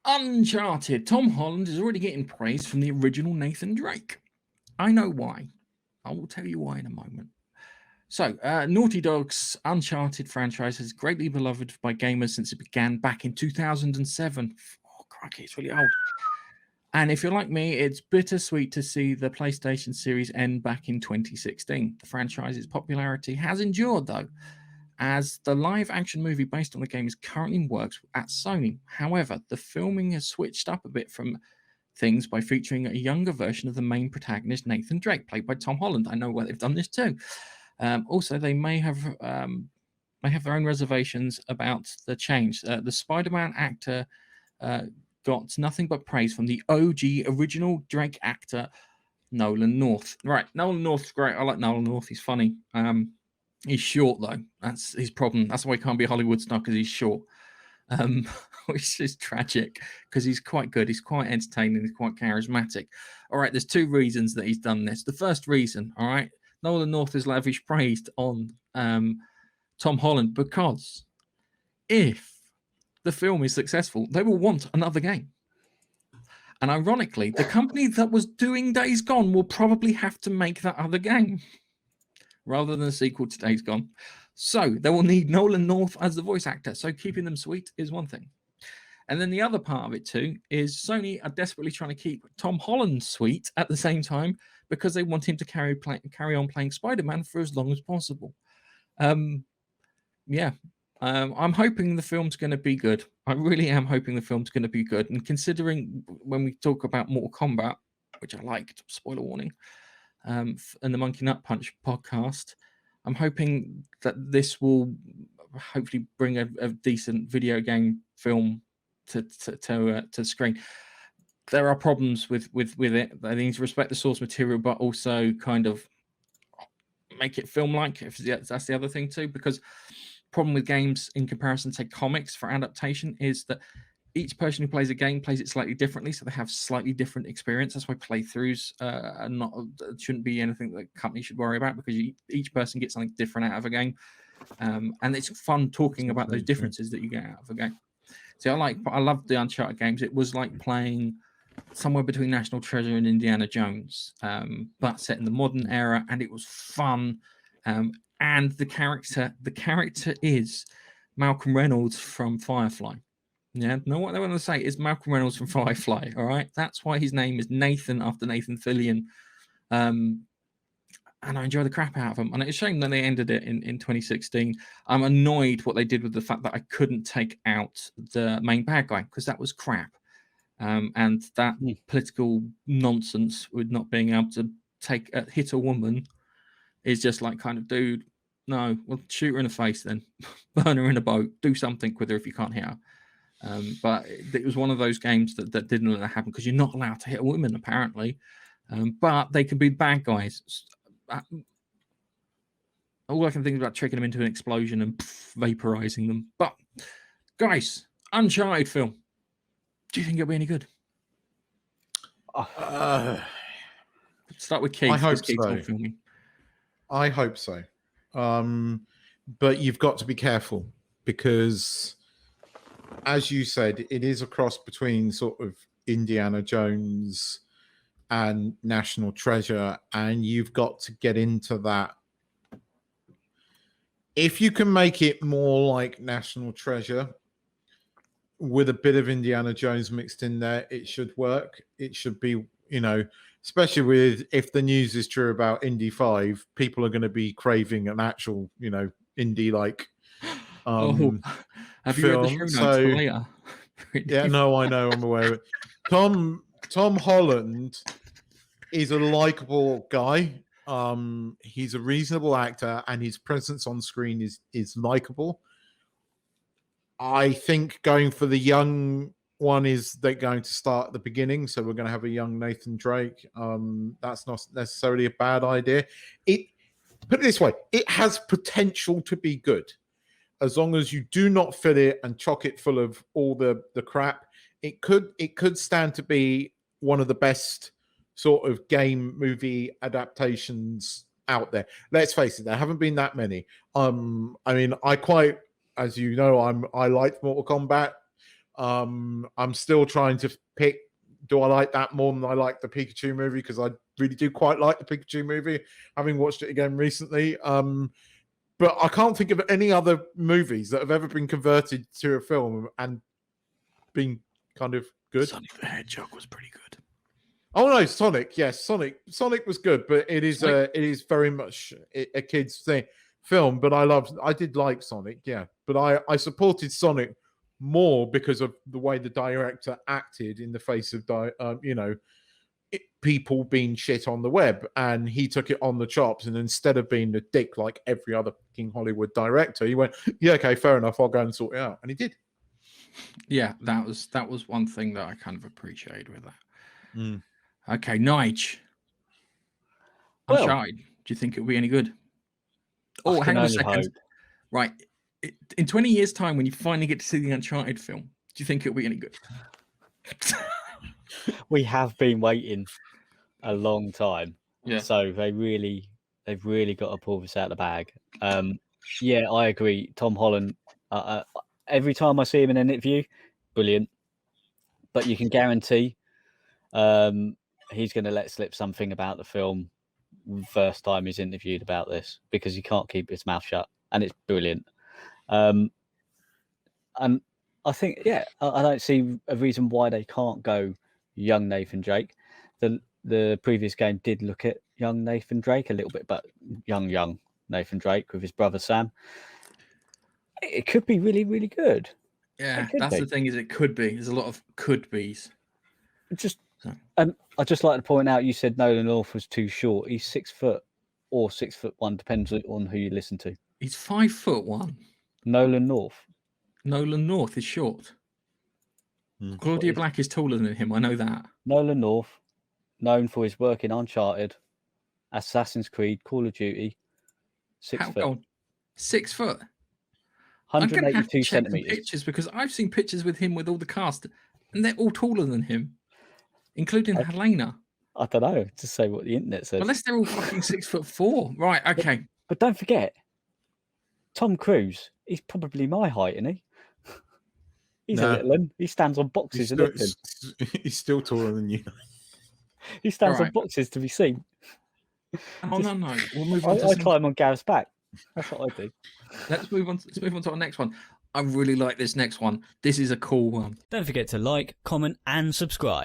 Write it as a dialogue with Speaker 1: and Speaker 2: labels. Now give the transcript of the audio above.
Speaker 1: Uncharted. Tom Holland is already getting praise from the original Nathan Drake. I know why. I will tell you why in a moment. So, Naughty Dog's Uncharted franchise is greatly beloved by gamers since it began back in 2007. Oh, crikey, it's really old. And if you're like me, it's bittersweet to see the PlayStation Series end back in 2016. The franchise's popularity has endured, though, as the live action movie based on the game is currently in works at Sony. However, the filming has switched up a bit from things by featuring a younger version of the main protagonist, Nathan Drake, played by Tom Holland. I know why they've done this too. Also, they may have their own reservations about the change. The Spider-Man actor got nothing but praise from the OG original Drake actor, Nolan North. Right, Nolan North's great. I like Nolan North. He's funny. He's short though. That's his problem. That's why he can't be a Hollywood star, because he's short. Which is tragic, because he's quite good. He's quite entertaining. He's quite charismatic. All right, there's two reasons that he's done this. The first reason, all right, Nolan North has lavish praise on Tom Holland, because if the film is successful, they will want another game. And ironically, the company that was doing Days Gone will probably have to make that other game rather than a sequel to Days Gone. So they will need Nolan North as the voice actor. So keeping them sweet is one thing. And then the other part of it too is Sony are desperately trying to keep Tom Holland sweet at the same time, because they want him to carry on playing Spider-Man for as long as possible. I'm hoping the film's going to be good. I really am hoping the film's going to be good. And considering when we talk about Mortal Kombat, which I liked, spoiler warning, and the Monkey Nut Punch podcast, I'm hoping that this will hopefully bring a decent video game film to screen. There are problems with it. They need to respect the source material, but also kind of make it film-like. That's the other thing too, because problem with games in comparison to comics for adaptation is that each person who plays a game plays it slightly differently, so they have slightly different experience. That's why playthroughs shouldn't be anything that companies should worry about, because each person gets something different out of a game, and it's fun talking about those differences that you get out of a game. See, I love the Uncharted games. It was like playing somewhere between National Treasure and Indiana Jones, but set in the modern era, and it was fun. And the character is Malcolm Reynolds from Firefly. Yeah, know what they want to say is Malcolm Reynolds from Firefly. All right, that's why his name is Nathan, after Nathan Fillion. And I enjoy the crap out of him. And it's a shame that they ended it in 2016. I'm annoyed what they did with the fact that I couldn't take out the main bad guy, because that was crap. And that political nonsense with not being able to hit a woman is just like, kind of, dude, no, well, shoot her in the face then. Burn her in a boat. Do something with her if you can't hit her. But it was one of those games that didn't let that happen, because you're not allowed to hit a woman, apparently. But they can be bad guys. All I can think about tricking them into an explosion and vaporizing them. But, guys, Uncharted film. Do you think it'll be any good? Start with Keith.
Speaker 2: I hope so. I hope so. But you've got to be careful, because, as you said, it is a cross between sort of Indiana Jones and National Treasure, and you've got to get into that. If you can make it more like National Treasure with a bit of Indiana Jones mixed in there, it should work. It should be, especially with, if the news is true about Indy 5, people are going to be craving an actual, Indy-like
Speaker 1: have
Speaker 2: film.
Speaker 1: You read the show notes for later?
Speaker 2: Yeah, no, I know, I'm aware of it. Tom Holland is a likable guy. He's a reasonable actor, and his presence on screen is likable. I think going for the young one is they're going to start at the beginning, so we're going to have a young Nathan Drake. That's not necessarily a bad idea. Put it this way, it has potential to be good, as long as you do not fill it and chock it full of all the crap. It could stand to be one of the best sort of game movie adaptations out there. Let's face it, there haven't been that many. I mean, as you know, I liked Mortal Kombat. I'm still trying to pick. Do I like that more than I like the Pikachu movie? Because I really do quite like the Pikachu movie, having watched it again recently. But I can't think of any other movies that have ever been converted to a film and been kind of good.
Speaker 1: Sonic the Hedgehog was pretty good.
Speaker 2: Oh no, Sonic. Yes, Sonic was good, but it is very much a kids film. But I did like Sonic, yeah. But I supported Sonic more because of the way the director acted in the face of people being shit on the web, and he took it on the chops. And instead of being a dick like every other fucking Hollywood director, he went, "Yeah, okay, fair enough. I'll go and sort it out," and he did.
Speaker 1: Yeah, that was one thing that I kind of appreciated with that.
Speaker 2: Mm.
Speaker 1: Okay, Nige. Uncharted. Do you think it'll be any good? Oh, hang on a second.
Speaker 3: Hope.
Speaker 1: Right. In 20 years' time, when you finally get to see the Uncharted film, do you think it'll be any good?
Speaker 3: We have been waiting a long time.
Speaker 1: Yeah.
Speaker 3: So they've really got to pull this out of the bag. Yeah, I agree. Tom Holland, every time I see him in an interview, brilliant. But you can guarantee he's going to let slip something about the film first time he's interviewed about this, because he can't keep his mouth shut, and it's brilliant. And I think, yeah, I don't see a reason why they can't go young Nathan Drake. The previous game did look at young Nathan Drake a little bit, but young Nathan Drake with his brother Sam. It could be really, really good.
Speaker 1: Yeah, that's the thing, is it could be. There's a lot of could be's.
Speaker 3: I'd just like to point out, you said Nolan North was too short. He's 6 foot or 6'1", depends on who you listen to.
Speaker 1: He's 5'1".
Speaker 3: Nolan North.
Speaker 1: Nolan North is short. Claudia Black is taller than him. I know that.
Speaker 3: Nolan North, known for his work in Uncharted, Assassin's Creed, Call of Duty, 6 foot.
Speaker 1: Old? 6 foot.
Speaker 3: 182 centimeters.
Speaker 1: Pictures, because I've seen pictures with him with all the cast, and they're all taller than him, including Helena.
Speaker 3: I don't know. Just say what the internet says.
Speaker 1: Unless they're all fucking 6'4". Right. Okay.
Speaker 3: But don't forget, Tom Cruise. He's probably my height, isn't he? He's a little one. He stands on boxes and lifting.
Speaker 2: He's still taller than you.
Speaker 3: He stands on boxes to be seen.
Speaker 1: Oh no. We'll move on.
Speaker 3: I climb on Gareth's back. That's what I do.
Speaker 1: Let's move on to our next one. I really like this next one. This is a cool one.
Speaker 4: Don't forget to like, comment, and subscribe.